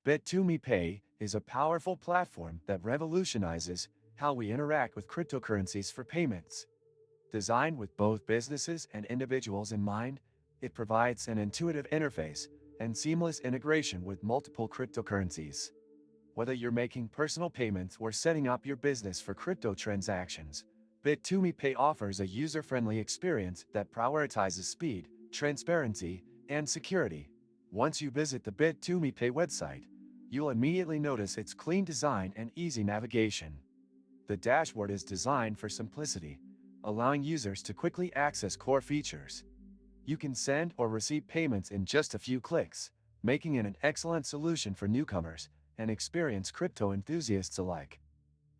Bit2Me Pay is a powerful platform that revolutionizes how we interact with cryptocurrencies for payments. Designed with both businesses and individuals in mind, it provides an intuitive interface and seamless integration with multiple cryptocurrencies. Whether you're making personal payments or setting up your business for crypto transactions, Bit2Me Pay offers a user-friendly experience that prioritizes speed, transparency, and security. Once you visit the Bit2Me Pay website, you'll immediately notice its clean design and easy navigation. The dashboard is designed for simplicity, allowing users to quickly access core features. You can send or receive payments in just a few clicks, making it an excellent solution for newcomers and experienced crypto enthusiasts alike.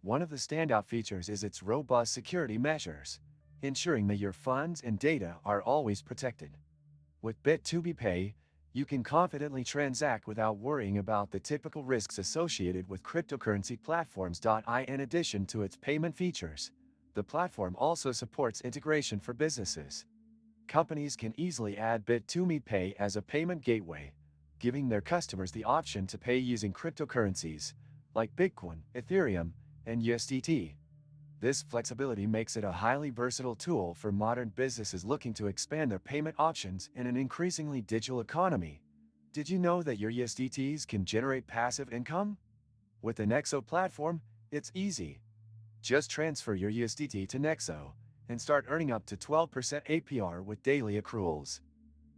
One of the standout features is its robust security measures, ensuring that your funds and data are always protected. With Bit2Me Pay, you can confidently transact without worrying about the typical risks associated with cryptocurrency platforms. In addition to its payment features, the platform also supports integration for businesses. Companies can easily add Bit2Me Pay as a payment gateway, giving their customers the option to pay using cryptocurrencies like Bitcoin, Ethereum, and USDT. This flexibility makes it a highly versatile tool for modern businesses looking to expand their payment options in an increasingly digital economy. Did you know that your USDTs can generate passive income? With the Nexo platform, it's easy. Just transfer your USDT to Nexo and start earning up to 12% APR with daily accruals.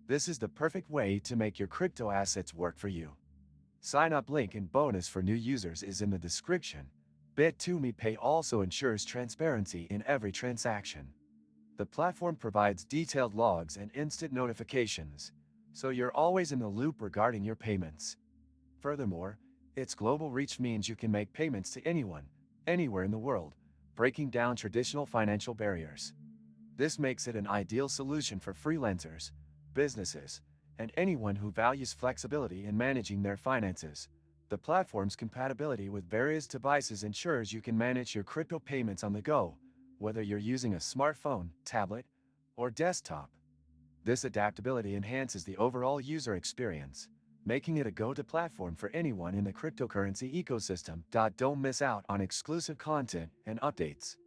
This is the perfect way to make your crypto assets work for you. Sign up link and bonus for new users is in the description. Bit2Me Pay also ensures transparency in every transaction. The platform provides detailed logs and instant notifications, so you're always in the loop regarding your payments. Furthermore, its global reach means you can make payments to anyone, anywhere in the world, breaking down traditional financial barriers. This makes it an ideal solution for freelancers, businesses, and anyone who values flexibility in managing their finances. The platform's compatibility with various devices ensures you can manage your crypto payments on the go, whether you're using a smartphone, tablet, or desktop. This adaptability enhances the overall user experience, making it a go-to platform for anyone in the cryptocurrency ecosystem. Don't miss out on exclusive content and updates.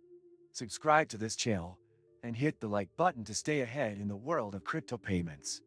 Subscribe to this channel and hit the like button to stay ahead in the world of crypto payments.